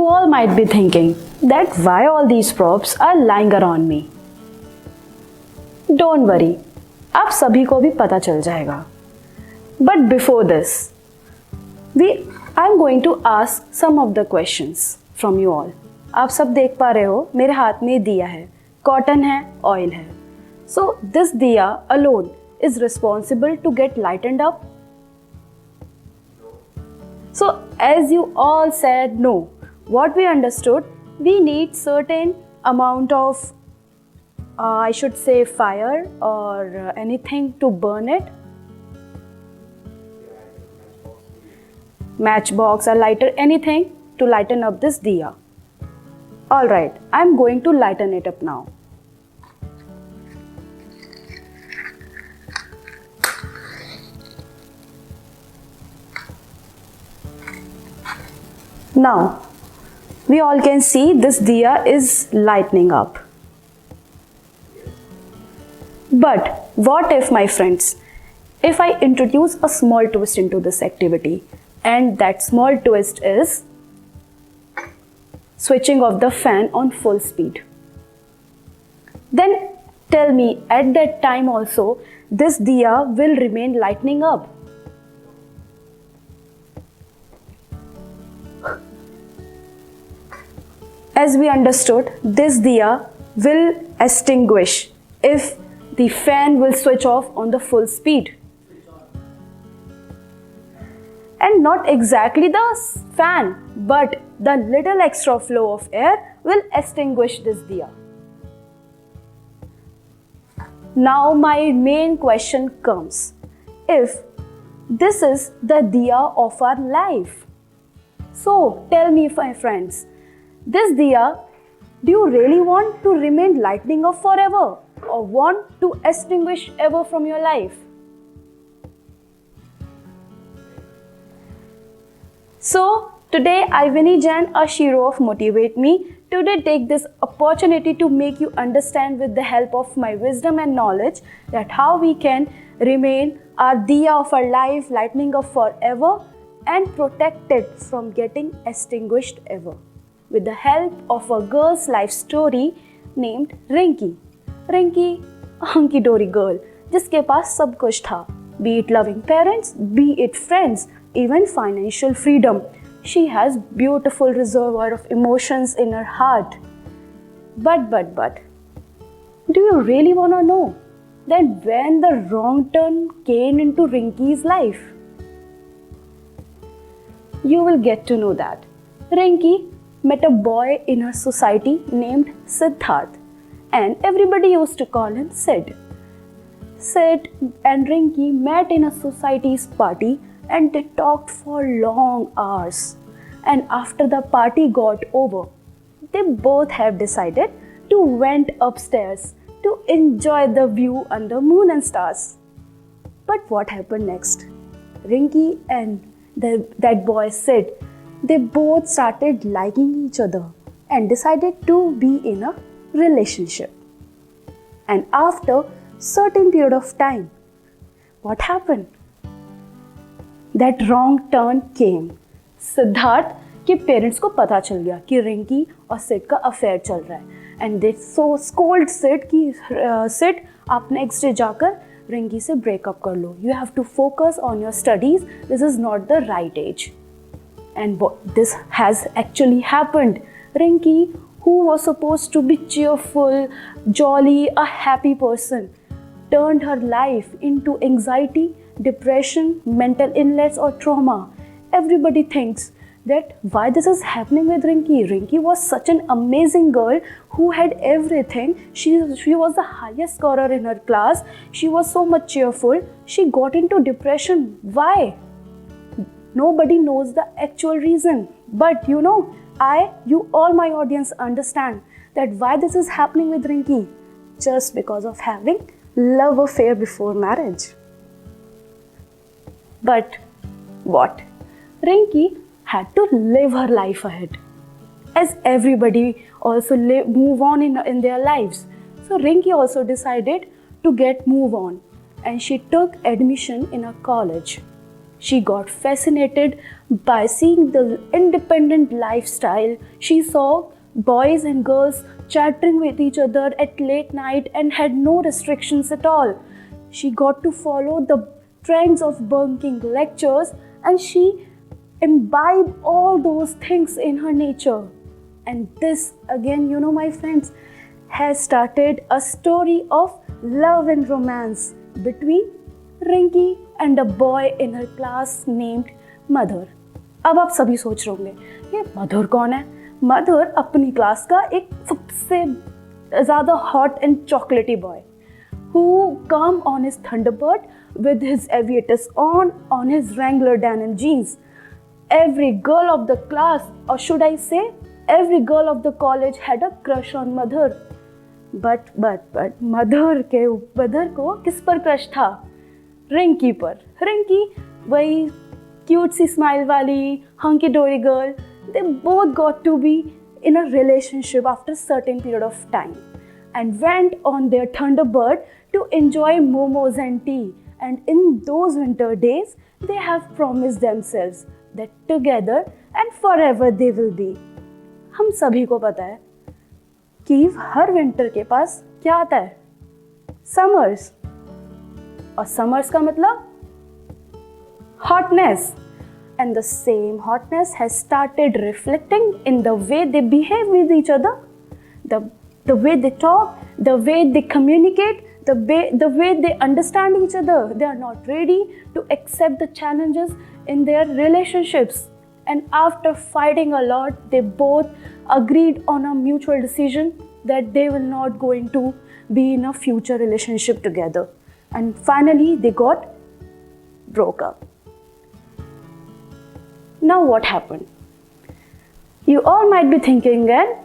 You all might be thinking that why all these props are lying around me. Don't worry, आप सभी को भी पता चल जाएगा. But before this, I'm going to ask some of the questions from you all. आप सब देख पा रहे हो मेरे हाथ में दिया है, कॉटन है, ऑयल है. So this diya alone is responsible to get lightened up. So as you all said no, what we understood, we need certain amount of I should say fire or anything to burn it. Matchbox or lighter, anything to lighten up this diya. Alright, I'm going to lighten it up now. Now, we all can see this diya is lightening up. But what if, my friends, if I introduce a small twist into this activity, and that small twist is switching off the fan on full speed? Then tell me, at that time also, this diya will remain lightening up. As we understood, this diya will extinguish if the fan will switch off on the full speed. And not exactly the fan, but the little extra flow of air will extinguish this diya. Now my main question comes. If this is the diya of our life, so tell me, my friends, this diya, do you really want to remain lightning up forever or want to extinguish ever from your life? So today Ivani Jain, a hero of Motivate Me, today take this opportunity to make you understand with the help of my wisdom and knowledge that how we can remain our diya of our life lightning up forever and protect it from getting extinguished ever, with the help of a girl's life story named Rinki. Rinki, a hunky-dory girl, जिसके पास सब कुछ था, be it loving parents, be it friends, even financial freedom. She has beautiful reservoir of emotions in her heart. But, do you really want to know that when the wrong turn came into Rinki's life? You will get to know that. Rinki met a boy in her society named Siddharth, and everybody used to call him Sid. Sid and Rinki met in a society's party and they talked for long hours. And after the party got over, they both have decided to went upstairs to enjoy the view under moon and stars. But what happened next? Rinki and that boy Sid, they both started liking each other and decided to be in a relationship. And after certain period of time, what happened? That wrong turn came. Siddharth के parents को पता चल गया कि रिंकी और सिड का affair चल रहा है and they so scold Sid कि सिड आप नेक्स्ट डे जाकर रिंकी से ब्रेकअप कर लो. You have to focus on your studies. This is not the right age. And this has actually happened. Rinki, who was supposed to be cheerful, jolly, a happy person, turned her life into anxiety, depression, mental illness or trauma. Everybody thinks that why this is happening with Rinki. Rinki was such an amazing girl who had everything. She was the highest scorer in her class. She was so much cheerful. She got into depression. Why? Nobody knows the actual reason. But you know, you all my audience understand that why this is happening with Rinki. Just because of having love affair before marriage. But what? Rinki had to live her life ahead. As everybody also move on in their lives. So Rinki also decided to move on. And she took admission in a college. She got fascinated by seeing the independent lifestyle. She saw boys and girls chattering with each other at late night and had no restrictions at all. She got to follow the trends of bunking lectures, and she imbibed all those things in her nature. And this, again, my friends, has started a story of love and romance between Rinki and a boy in her class named Madhur. अब आप सभी सोच रहे होंगे ये मधुर कौन है? मधुर अपनी क्लास का एक सबसे ज़्यादा hot and chocolatey boy who come on his Thunderbird with his aviators on his Wrangler denim jeans. Every girl of the class, or should I say, every girl of the college had a crush on Madhur. But मधुर को किस पर crush था? रिंकी पर. रिंकी वही cute सी smile वाली hunky dory girl. They both got to be in a relationship after a certain period of time and went on their Thunderbird to enjoy momos and tea. And in those winter days, they have promised themselves that together and forever they will be. हम सभी को पता है कि हर winter के पास क्या आता है? समर्स. और समर्स का मतलब hotness. And the same hotness has started reflecting in the way they behave with each other, the way they talk, the way they communicate, the way they understand each other. They are not ready to accept the challenges in their relationships. And after fighting a lot, they both agreed on a mutual decision that they will not going to be in a future relationship together. And finally, they got broke up. Now what happened? You all might be thinking again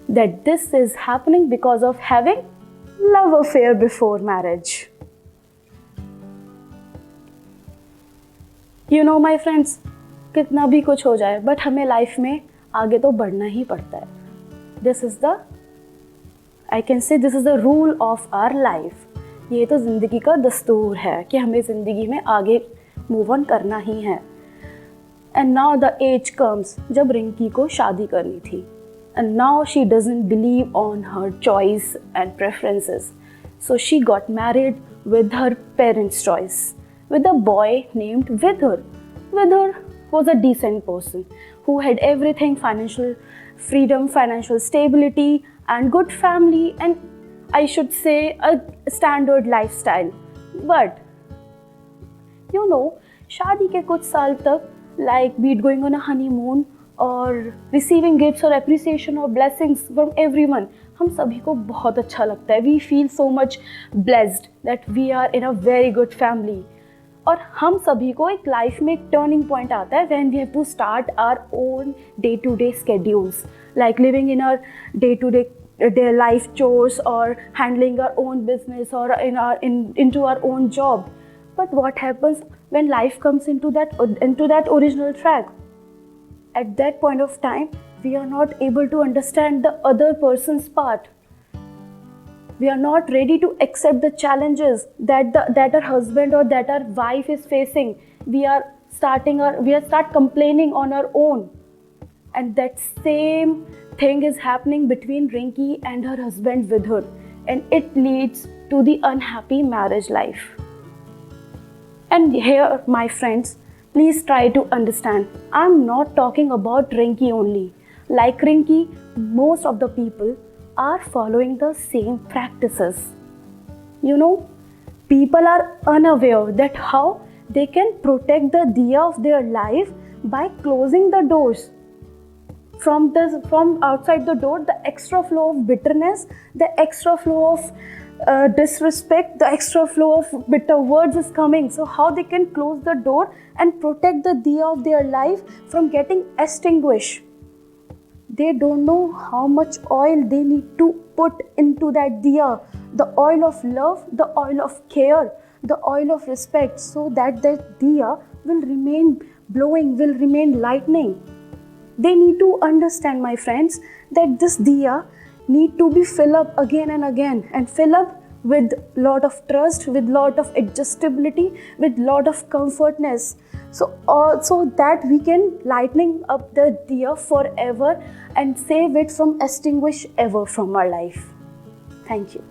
that this is happening because of having love affair before marriage. My friends, कितना भी कुछ हो जाए, but हमें life में आगे तो बढ़ना ही पड़ता है. This is the rule of our life. ये तो ज़िंदगी का दस्तूर है कि हमें ज़िंदगी में आगे मूव ऑन करना ही है. And now the age comes जब रिंकी को शादी करनी थी. And now she doesn't believe on her choice and preferences. So she got married with her parents' choice, with a boy named Vidhur. Vidhur was a decent person who had everything: financial freedom, financial stability, and good family, and I should say a standard lifestyle. But शादी के कुछ साल तक, like be it going on a honeymoon or receiving gifts or appreciation or blessings from everyone, हम सभी को बहुत अच्छा लगता है. We feel so much blessed that we are in a very good family. और हम सभी को एक लाइफ में एक टर्निंग पॉइंट आता है when we have to start our own day-to-day schedules, like living in our day-to-day their life chores or handling our own business or into our own job. But what happens when life comes into that original track? At that point of time, we are not able to understand the other person's part. We are not ready to accept the challenges that our husband or that our wife is facing. We start complaining on our own. And that same thing is happening between Rinki and her husband Vidhur, and it leads to the unhappy marriage life. And here, my friends, please try to understand, I'm not talking about Rinki only. Like Rinki, most of the people are following the same practices. People are unaware that how they can protect the diya of their life by closing the doors. From outside the door, the extra flow of bitterness, the extra flow of disrespect, the extra flow of bitter words is coming. So how they can close the door and protect the diya of their life from getting extinguished? They don't know how much oil they need to put into that diya. The oil of love, the oil of care, the oil of respect, so that diya will remain glowing, will remain lightning. They need to understand, my friends, that this diya need to be filled up again and again, and fill up with lot of trust, with lot of adjustability, with lot of comfortness, so that we can lightening up the diya forever and save it from extinguish ever from our life. Thank you.